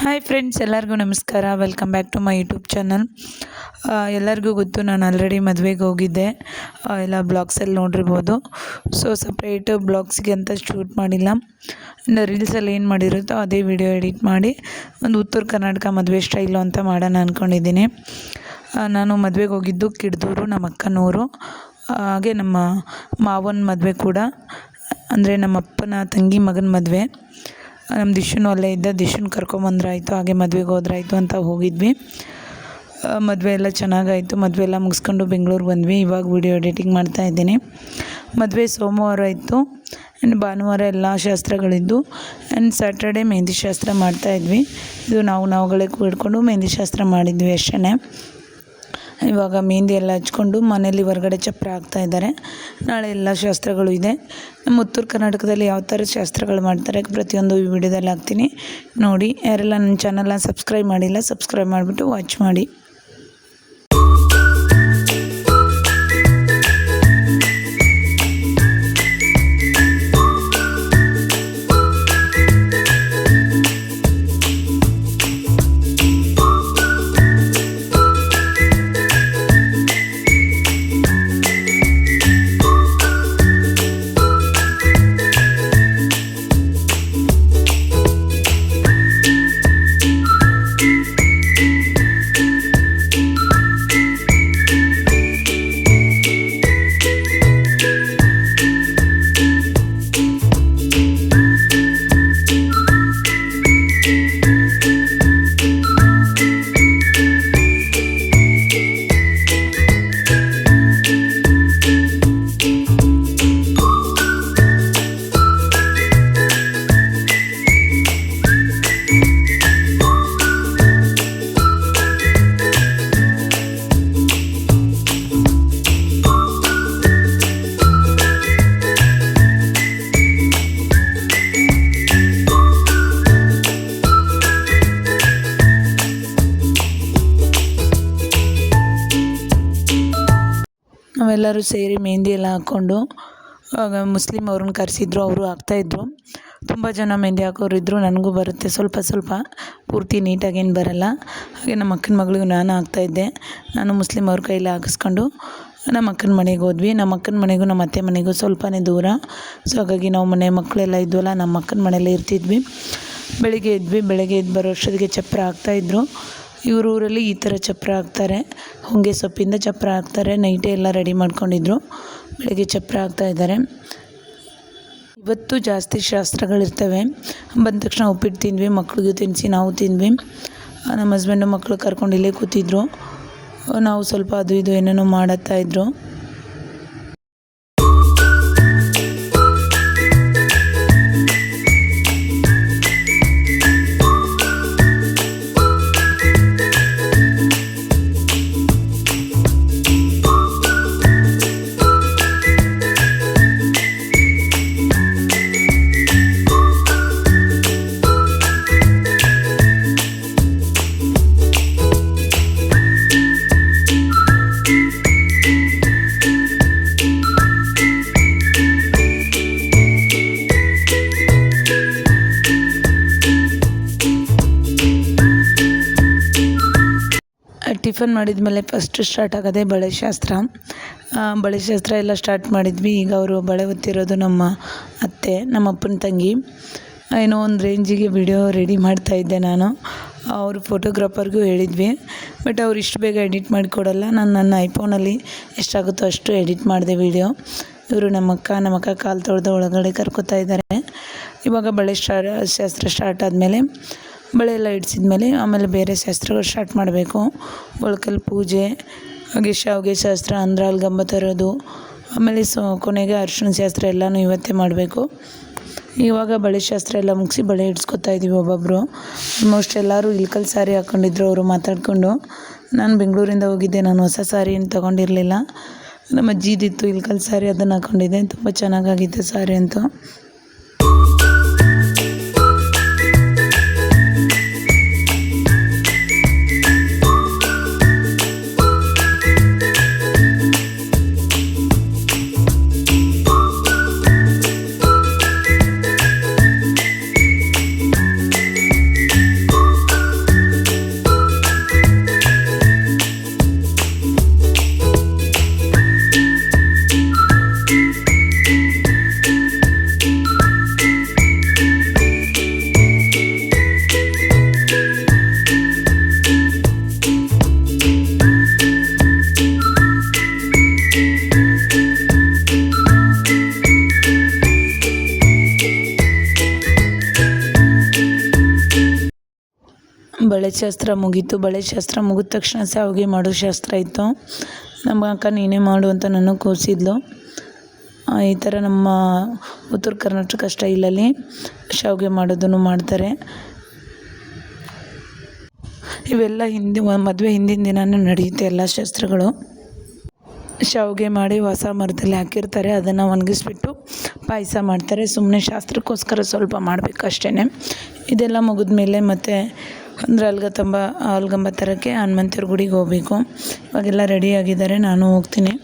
Hi friends, ಎಲ್ಲರಿಗೂ ನಮಸ್ಕಾರ. Welcome back to my YouTube channel. ಎಲ್ಲರಿಗೂ ಗೊತ್ತು, ನಾನು ಆಲ್ರೆಡಿ ಮದುವೆಗೆ ಹೋಗಿದ್ದೆ. ಎಲ್ಲ ಬ್ಲಾಗ್ಸಲ್ಲಿ ನೋಡಿರ್ಬೋದು. ಸೊ ಸಪ್ರೇಟ್ ಬ್ಲಾಗ್ಸ್ಗೆ ಅಂತ ಶೂಟ್ ಮಾಡಿಲ್ಲ. ಇನ್ನು ರೀಲ್ಸಲ್ಲಿ ಏನು ಮಾಡಿರುತ್ತೋ ಅದೇ ವಿಡಿಯೋ ಎಡಿಟ್ ಮಾಡಿ ಒಂದು ಉತ್ತರ ಕರ್ನಾಟಕ ಮದುವೆ ಸ್ಟೈಲು ಅಂತ ಮಾಡೋಣ ಅಂದ್ಕೊಂಡಿದ್ದೀನಿ. ನಾನು ಮದುವೆಗೆ ಹೋಗಿದ್ದು ಕಿಡ್ದೂರು, ನಮ್ಮ ಅಕ್ಕನೂರು. ಹಾಗೆ ನಮ್ಮ ಮಾವನ ಮದುವೆ ಕೂಡ, ಅಂದರೆ ನಮ್ಮ ಅಪ್ಪನ ತಂಗಿ ಮಗನ ಮದುವೆ. ನಮ್ಮ ದಿಶುನು ಅಲ್ಲೇ ಇದ್ದ, ದಿಶುನ ಕರ್ಕೊಂಬಂದ್ರಾಯಿತು, ಹಾಗೆ ಮದುವೆಗೆ ಹೋದ್ರಾಯ್ತು ಅಂತ ಹೋಗಿದ್ವಿ. ಮದುವೆ ಎಲ್ಲ ಚೆನ್ನಾಗಾಯಿತು. ಮದುವೆ ಎಲ್ಲ ಮುಗಿಸ್ಕೊಂಡು ಬೆಂಗಳೂರಿಗೆ ಬಂದ್ವಿ. ಇವಾಗ ವಿಡಿಯೋ ಎಡಿಟಿಂಗ್ ಮಾಡ್ತಾಯಿದ್ದೀನಿ. ಮದುವೆ ಸೋಮವಾರ ಇತ್ತು, ಆ್ಯಂಡ್ ಭಾನುವಾರ ಎಲ್ಲ ಶಾಸ್ತ್ರಗಳಿದ್ದು, ಆ್ಯಂಡ್ ಸ್ಯಾಟರ್ಡೇ ಮೆಹಂದಿ ಶಾಸ್ತ್ರ ಮಾಡ್ತಾಯಿದ್ವಿ. ಇದು ನಾವುಗಳೇ ಕೂಡ್ಕೊಂಡು ಮೆಹಂದಿ ಶಾಸ್ತ್ರ ಮಾಡಿದ್ವಿ ಅಷ್ಟೇ. ಇವಾಗ ಮೆಹಂದಿ ಎಲ್ಲ ಹಚ್ಕೊಂಡು ಮನೇಲಿ ಹೊರಗಡೆ ಚಪ್ಪರ ಹಾಕ್ತಾಯಿದ್ದಾರೆ. ನಾಳೆ ಎಲ್ಲ ಶಾಸ್ತ್ರಗಳು ಇದೆ. ನಮ್ಮ ಉತ್ತರ ಕರ್ನಾಟಕದಲ್ಲಿ ಯಾವ ಥರ ಶಾಸ್ತ್ರಗಳು ಮಾಡ್ತಾರೆ ಪ್ರತಿಯೊಂದು ಈ ವಿಡಿಯೋದಲ್ಲಿ ಹಾಕ್ತೀನಿ ನೋಡಿ. ಯಾರೆಲ್ಲ ನನ್ನ ಚಾನಲ್ನ ಸಬ್ಸ್ಕ್ರೈಬ್ ಮಾಡಿಲ್ಲ, ಸಬ್ಸ್ಕ್ರೈಬ್ ಮಾಡಿಬಿಟ್ಟು ವಾಚ್ ಮಾಡಿ. ನಾವೆಲ್ಲರೂ ಸೇರಿ ಮೆಹಂದಿ ಎಲ್ಲ ಹಾಕ್ಕೊಂಡು, ಆಗ ಮುಸ್ಲಿಮ್ ಅವ್ರನ್ನ ಕರೆಸಿದ್ರು, ಅವರು ಹಾಕ್ತಾಯಿದ್ರು. ತುಂಬ ಜನ ಮೆಹಂದಿ ಹಾಕೋರಿದ್ರು. ನನಗೂ ಬರುತ್ತೆ ಸ್ವಲ್ಪ, ಪೂರ್ತಿ ನೀಟಾಗೇನು ಬರಲ್ಲ. ಹಾಗೆ ನಮ್ಮ ಅಕ್ಕನ ಮಗಳಿಗೂ ನಾನು ಹಾಕ್ತಾಯಿದ್ದೆ. ನಾನು ಮುಸ್ಲಿಮ್ ಅವ್ರ ಕೈಲಿ ಹಾಕಿಸ್ಕೊಂಡು ನಮ್ಮ ಅಕ್ಕನ ಮನೆಗೆ ಹೋದ್ವಿ. ನಮ್ಮ ಅಕ್ಕನ ಮನೆಗೂ ನಮ್ಮ ಅತ್ತೆ ಮನೆಗೂ ಸ್ವಲ್ಪನೇ ದೂರ. ಸೊ ಹಾಗಾಗಿ ನಾವು ಮಕ್ಕಳೆಲ್ಲ ಇದ್ವಲ್ಲ, ನಮ್ಮ ಅಕ್ಕನ ಮನೆಯಲ್ಲೇ ಇರ್ತಿದ್ವಿ. ಬೆಳಗ್ಗೆ ಎದ್ದು ಬರೋ ಅಷ್ಟೊತ್ತಿಗೆ ಚಪ್ಪರ ಹಾಕ್ತಾಯಿದ್ರು. ಇವ್ರ ಊರಲ್ಲಿ ಈ ಥರ ಚಪ್ಪರ ಹಾಕ್ತಾರೆ, ಹೊಂಗೆ ಸೊಪ್ಪಿಂದ ಚಪ್ಪರ ಹಾಕ್ತಾರೆ. ನೈಟೇ ಎಲ್ಲ ರೆಡಿ ಮಾಡ್ಕೊಂಡಿದ್ರು, ಬೆಳಗ್ಗೆ ಚಪ್ಪರ ಹಾಕ್ತಾಯಿದ್ದಾರೆ. ಇವತ್ತು ಜಾಸ್ತಿ ಶಾಸ್ತ್ರಗಳಿರ್ತವೆ. ಬಂದ ತಕ್ಷಣ ಉಪ್ಪಿಟ್ಟು ತಿಂದ್ವಿ, ಮಕ್ಳಿಗೂ ತಿನ್ನಿಸಿ ನಾವು ತಿಂದ್ವಿ. ನಮ್ಮ ಹಸ್ಬೆಂಡು ಮಕ್ಕಳು ಕರ್ಕೊಂಡು ಇಲ್ಲೇ ಕೂತಿದ್ರು. ನಾವು ಸ್ವಲ್ಪ ಅದು ಇದು ಏನೇನೋ ಮಾಡತ್ತಾಯಿದ್ರು. ಟಿಫನ್ ಮಾಡಿದ ಮೇಲೆ ಫಸ್ಟ್ ಸ್ಟಾರ್ಟ್ ಆಗೋದೇ ಬಳೆ ಶಾಸ್ತ್ರ. ಬಳೆ ಶಾಸ್ತ್ರ ಎಲ್ಲ ಸ್ಟಾರ್ಟ್ ಮಾಡಿದ್ವಿ. ಈಗ ಅವರು ಬಳೆ ಹೊತ್ತಿರೋದು ನಮ್ಮ ಅತ್ತೆ, ನಮ್ಮ ಅಪ್ಪನ ತಂಗಿ. ಏನೋ ಒಂದು ರೇಂಜಿಗೆ ವಿಡಿಯೋ ರೆಡಿ ಮಾಡ್ತಾಯಿದ್ದೆ ನಾನು. ಅವರು ಫೋಟೋಗ್ರಾಫರ್ಗೂ ಹೇಳಿದ್ವಿ, ಬಟ್ ಅವ್ರು ಇಷ್ಟು ಬೇಗ ಎಡಿಟ್ ಮಾಡಿಕೊಡಲ್ಲ. ನಾನು ನನ್ನ ಐಫೋನಲ್ಲಿ ಎಷ್ಟಾಗುತ್ತೋ ಅಷ್ಟು ಎಡಿಟ್ ಮಾಡಿದೆ ವಿಡಿಯೋ. ಇವರು ನಮ್ಮ ಅಕ್ಕ ಕಾಲು ತೊಳೆದು ಒಳಗಡೆ ಕರ್ಕೋತಾ ಇದ್ದಾರೆ. ಇವಾಗ ಬಳೆ ಶಾಸ್ತ್ರ ಸ್ಟಾರ್ಟ್ ಆದಮೇಲೆ, ಬಳೆ ಎಲ್ಲ ಇಡಿಸಿದ್ಮೇಲೆ ಆಮೇಲೆ ಬೇರೆ ಶಾಸ್ತ್ರಗಳು ಸ್ಟಾರ್ಟ್ ಮಾಡಬೇಕು. ಒಳಕಲ್ಲಿ ಪೂಜೆ, ಹಾಗೆ ಶಾವಿಗೆ ಶಾಸ್ತ್ರ, ಅಂದ್ರಲ್ಲಿ ಗಂಬ ತರೋದು, ಆಮೇಲೆ ಕೊನೆಗೆ ಅರಿಶಿಣ ಶಾಸ್ತ್ರ ಎಲ್ಲನೂ ಇವತ್ತೇ ಮಾಡಬೇಕು. ಇವಾಗ ಬಳೆ ಶಾಸ್ತ್ರ ಎಲ್ಲ ಮುಗಿಸಿ ಬಳೆ ಇಡ್ಸ್ಕೊತಾ ಇದ್ದೀವಿ ಒಬ್ಬೊಬ್ಬರು. ಆಲ್ಮೋಸ್ಟ್ ಎಲ್ಲರೂ ಇಳ್ಕಲ್ ಸ್ಯಾರಿ ಹಾಕ್ಕೊಂಡಿದ್ರು. ಅವರು ಮಾತಾಡಿಕೊಂಡು, ನಾನು ಬೆಂಗಳೂರಿಂದ ಹೋಗಿದ್ದೆ, ನಾನು ಹೊಸ ಸ್ಯಾರಿ ಏನು ತೊಗೊಂಡಿರಲಿಲ್ಲ. ನಮ್ಮ ಅಜ್ಜಿದಿತ್ತು ಇಳ್ಕಲ್ ಸ್ಯಾರಿ, ಅದನ್ನು ಹಾಕ್ಕೊಂಡಿದ್ದೆ. ತುಂಬ ಚೆನ್ನಾಗಾಗಿತ್ತು ಸ್ಯಾರಿ ಅಂತೂ. ಬಳೆ ಶಾಸ್ತ್ರ ಮುಗೀತು. ಬಳೆ ಶಾಸ್ತ್ರ ಮುಗಿದ ತಕ್ಷಣ ಶಾವಿಗೆ ಮಾಡೋ ಶಾಸ್ತ್ರ ಇತ್ತು. ನಮ್ಮ ಅಕ್ಕ ನೀನೇ ಮಾಡು ಅಂತ ನನ್ನ ಕೂರಿಸಿದ್ಲು. ಈ ಥರ ನಮ್ಮ ಉತ್ತರ ಕರ್ನಾಟಕ ಸ್ಟೈಲಲ್ಲಿ ಶಾವಿಗೆ ಮಾಡೋದನ್ನು ಮಾಡ್ತಾರೆ. ಇವೆಲ್ಲ ಮದುವೆ ಹಿಂದಿನ ದಿನವೇ ನಡೆಯುತ್ತೆ ಎಲ್ಲ ಶಾಸ್ತ್ರಗಳು. ಶಾವಿಗೆ ಮಾಡಿ ಹೊಸ ಮರದಲ್ಲಿ ಹಾಕಿರ್ತಾರೆ, ಅದನ್ನು ಒಣಗಿಸ್ಬಿಟ್ಟು ಪಾಯಸ ಮಾಡ್ತಾರೆ. ಸುಮ್ಮನೆ ಶಾಸ್ತ್ರಕ್ಕೋಸ್ಕರ ಸ್ವಲ್ಪ ಮಾಡಬೇಕು ಅಷ್ಟೇ. ಇದೆಲ್ಲ ಮುಗಿದ್ಮೇಲೆ ಮತ್ತೆ ಅಂದರೆ ಅಲ್ಗಂಬ ತರೋಕ್ಕೆ ಹನುಮಂತರ ಗುಡಿಗೆ ಹೋಗಬೇಕು. ಇವಾಗೆಲ್ಲ ರೆಡಿಯಾಗಿದ್ದಾರೆ, ನಾನು ಹೋಗ್ತೀನಿ.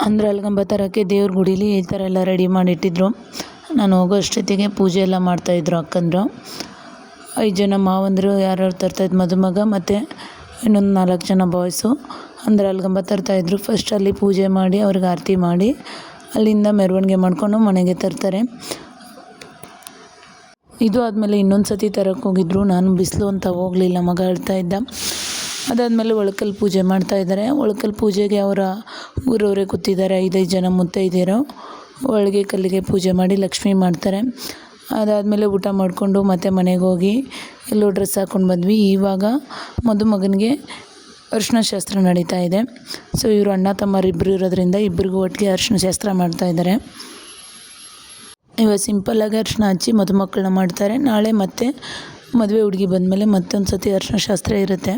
ಅಂದರೆ ಅಲ್ಗಂಬ ತರೋಕ್ಕೆ ದೇವ್ರ ಗುಡೀಲಿ ಈ ಥರ ಎಲ್ಲ ರೆಡಿ ಮಾಡಿಟ್ಟಿದ್ರು. ನಾನು ಹೋಗೋ ಅಷ್ಟೊತ್ತಿಗೆ ಪೂಜೆ ಎಲ್ಲ ಮಾಡ್ತಾಯಿದ್ರು ಅಕ್ಕಂದರು. 5 ಜನ ಮಾವಂದರು ಯಾರ್ಯಾರು ತರ್ತಾಯಿದ್ದು ಮದುಮಗ ಮತ್ತು ಇನ್ನೊಂದು 4 ಜನ ಬಾಯ್ಸು ಅಂದರೆ ಅಲ್ಗಂಬ ತರ್ತಾಯಿದ್ರು. ಫಸ್ಟ್ ಅಲ್ಲಿ ಪೂಜೆ ಮಾಡಿ ಅವ್ರಿಗೆ ಆರತಿ ಮಾಡಿ ಅಲ್ಲಿಂದ ಮೆರವಣಿಗೆ ಮಾಡಿಕೊಂಡು ಮನೆಗೆ ತರ್ತಾರೆ. ಇದು ಆದಮೇಲೆ ಇನ್ನೊಂದು ಸತಿ ತರಕ್ಕೆ ಹೋಗಿದ್ರು. ನಾನು ಬಿಸಿಲು ಅಂತ ಹೋಗಲಿಲ್ಲ, ಮಗ ಅಳ್ತಾ ಇದ್ದ. ಅದಾದಮೇಲೆ ಒಳಕಲ್ಲಿ ಪೂಜೆ ಮಾಡ್ತಾಯಿದ್ದಾರೆ. ಒಳಕಲ್ಲಿ ಪೂಜೆಗೆ ಅವರ ಊರವರೇ ಕೂತಿದ್ದಾರೆ. 5 ಜನ ಮುತ್ತೈದೆಯರು ಒಳಗೆ ಕಲ್ಲಿಗೆ ಪೂಜೆ ಮಾಡಿ ಲಕ್ಷ್ಮಿ ಮಾಡ್ತಾರೆ. ಅದಾದಮೇಲೆ ಊಟ ಮಾಡಿಕೊಂಡು ಮತ್ತೆ ಮನೆಗೆ ಹೋಗಿ ಎಲ್ಲೋ ಡ್ರೆಸ್ ಹಾಕ್ಕೊಂಡು ಬಂದ್ವಿ. ಇವಾಗ ಮದುಮಗನಿಗೆ ಅರಿಶಿನ ಶಾಸ್ತ್ರ ನಡೀತಾ ಇದೆ. ಸೊ ಇವರು ಅಣ್ಣ ತಮ್ಮರು ಇಬ್ಬರು ಇರೋದ್ರಿಂದ ಇಬ್ಬರಿಗೂ ಒಟ್ಟಿಗೆ ಅರಿಶಿನ ಶಾಸ್ತ್ರ ಮಾಡ್ತಾಯಿದ್ದಾರೆ. ಇವಾಗ ಸಿಂಪಲ್ಲಾಗಿ ಅರಿಶಿನ ಹಚ್ಚಿ ಮದುಮಕ್ಕಳನ್ನ ಮಾಡ್ತಾರೆ. ನಾಳೆ ಮತ್ತೆ ಮದುವೆ ಹುಡುಗಿ ಬಂದಮೇಲೆ ಮತ್ತೊಂದು ಸತಿ ಅರಿಶಿನ ಶಾಸ್ತ್ರ ಇರುತ್ತೆ.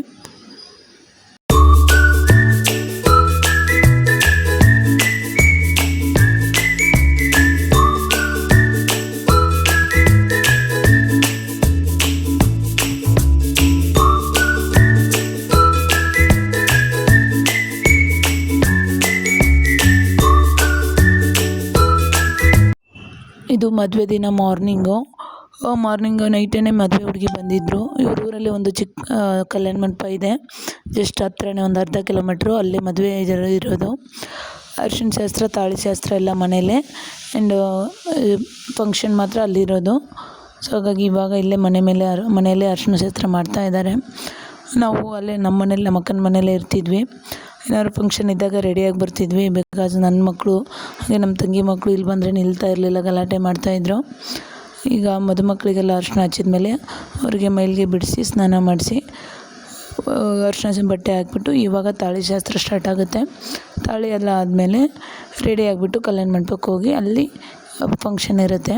ಇದು ಮದುವೆ ದಿನ ಮಾರ್ನಿಂಗು ನೈಟೇ ಮದುವೆ ಹುಡುಗಿ ಬಂದಿದ್ದರು. ಇವ್ರ ಊರಲ್ಲಿ ಒಂದು ಚಿಕ್ಕ ಕಲ್ಯಾಣ ಮಂಟಪ ಇದೆ, ಜಸ್ಟ್ ಹತ್ರನೇ ಒಂದು ಅರ್ಧ ಕಿಲೋಮೀಟ್ರು. ಅಲ್ಲಿ ಮದುವೆ ಇರೋದು. ಅರಿಶಿನ ಶಾಸ್ತ್ರ ತಾಳಿ ಶಾಸ್ತ್ರ ಎಲ್ಲ ಮನೇಲೇ, ಆ್ಯಂಡ್ ಫಂಕ್ಷನ್ ಮಾತ್ರ ಅಲ್ಲಿರೋದು. ಸೊ ಹಾಗಾಗಿ ಇವಾಗ ಇಲ್ಲೇ ಮನೆಯಲ್ಲೇ ಅರಿಶಿನ ಶಾಸ್ತ್ರ ಮಾಡ್ತಾಯಿದ್ದಾರೆ. ನಾವು ಅಲ್ಲೇ ನಮ್ಮ ಮನೇಲಿ ನಮ್ಮ ಅಕ್ಕನ ಮನೇಲೇ ಇರ್ತಿದ್ವಿ. ಏನಾದ್ರು ಫಂಕ್ಷನ್ ಇದ್ದಾಗ ರೆಡಿಯಾಗಿ ಬರ್ತಿದ್ವಿ. ಬಿಕಾಸ್ ನನ್ನ ಮಕ್ಕಳು ಹಾಗೆ ನಮ್ಮ ತಂಗಿ ಮಕ್ಕಳು ಇಲ್ಲಿ ಬಂದರೆ ನಿಲ್ತಾ ಇರಲಿಲ್ಲ, ಗಲಾಟೆ ಮಾಡ್ತಾಯಿದ್ರು. ಈಗ ಮದುಮಕ್ಕಳಿಗೆಲ್ಲ ಅರಿಶಿನ ಹಚ್ಚಿದ್ಮೇಲೆ ಅವ್ರಿಗೆ ಮೈಲಿಗೆ ಬಿಡಿಸಿ ಸ್ನಾನ ಮಾಡಿಸಿ ಅರಿಶಿನ ಬಟ್ಟೆ ಹಾಕ್ಬಿಟ್ಟು ಇವಾಗ ತಾಳಿ ಶಾಸ್ತ್ರ ಸ್ಟಾರ್ಟ್ ಆಗುತ್ತೆ. ತಾಳಿ ಎಲ್ಲ ಆದಮೇಲೆ ರೆಡಿ ಆಗಿಬಿಟ್ಟು ಕಲ್ಯಾಣ ಮಂಟಪಕ್ಕೆ ಹೋಗಿ ಅಲ್ಲಿ ಫಂಕ್ಷನ್ ಇರುತ್ತೆ.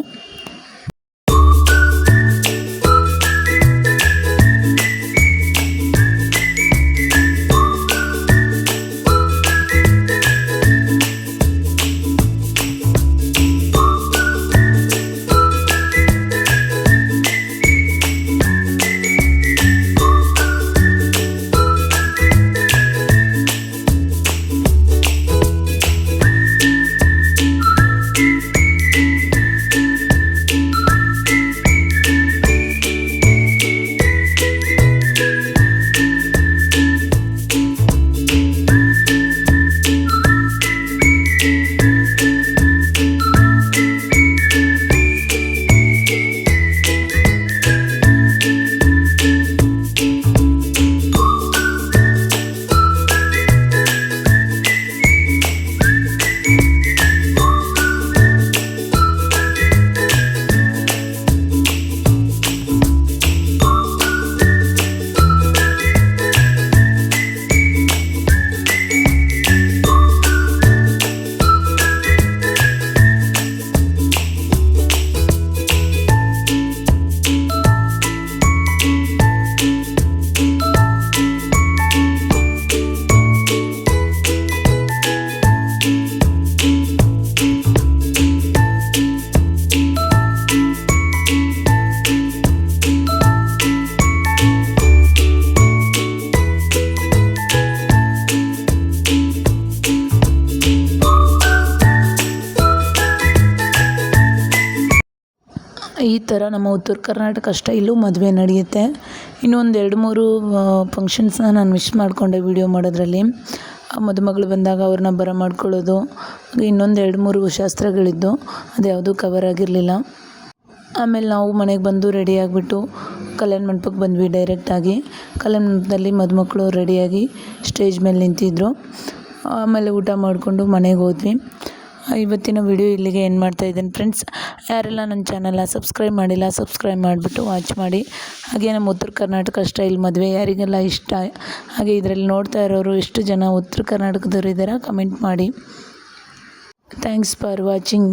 ಥರ ನಮ್ಮ ಉತ್ತರ ಕರ್ನಾಟಕ ಸ್ಟೈಲು ಮದುವೆ ನಡೆಯುತ್ತೆ. ಇನ್ನೊಂದು 2-3 ಫಂಕ್ಷನ್ಸ್ನ ನಾನು ಮಿಸ್ ಮಾಡಿಕೊಂಡೆ ವೀಡಿಯೋ ಮಾಡೋದ್ರಲ್ಲಿ. ಮದುಮಗಳು ಬಂದಾಗ ಅವ್ರನ್ನ ಬರಮಾಡ್ಕೊಳ್ಳೋದು, ಇನ್ನೊಂದು 2-3 ಶಾಸ್ತ್ರಗಳಿದ್ದು ಅದು ಯಾವುದೂ ಕವರ್ ಆಗಿರಲಿಲ್ಲ. ಆಮೇಲೆ ನಾವು ಮನೆಗೆ ಬಂದು ರೆಡಿ ಆಗಿಬಿಟ್ಟು ಕಲ್ಯಾಣ ಮಂಟಪಕ್ಕೆ ಬಂದ್ವಿ ಡೈರೆಕ್ಟಾಗಿ. ಕಲ್ಯಾಣ ಮಂಟಪದಲ್ಲಿ ಮದುಮಕ್ಕಳು ರೆಡಿಯಾಗಿ ಸ್ಟೇಜ್ ಮೇಲೆ ನಿಂತಿದ್ದರು. ಆಮೇಲೆ ಊಟ ಮಾಡಿಕೊಂಡು ಮನೆಗೆ ಹೋದ್ವಿ. ಇವತ್ತಿನ ವಿಡಿಯೋ ಇಲ್ಲಿಗೆ ಎಂಡ್ ಮಾಡ್ತಾಯಿದ್ದೀನಿ ಫ್ರೆಂಡ್ಸ್. ಯಾರೆಲ್ಲ ನನ್ನ ಚಾನಲ್ನ ಸಬ್ಸ್ಕ್ರೈಬ್ ಮಾಡಿಲ್ಲ ಸಬ್ಸ್ಕ್ರೈಬ್ ಮಾಡಿಬಿಟ್ಟು ವಾಚ್ ಮಾಡಿ. ಹಾಗೆ ನಮ್ಮ ಉತ್ತರ ಕರ್ನಾಟಕ ಸ್ಟೈಲ್ ಮದುವೆ ಯಾರಿಗೆಲ್ಲ ಇಷ್ಟ, ಹಾಗೆ ಇದರಲ್ಲಿ ನೋಡ್ತಾ ಇರೋರು ಎಷ್ಟು ಜನ ಉತ್ತರ ಕರ್ನಾಟಕದವ್ರು ಇದ್ದಾರಾ ಕಮೆಂಟ್ ಮಾಡಿ. Thanks for watching.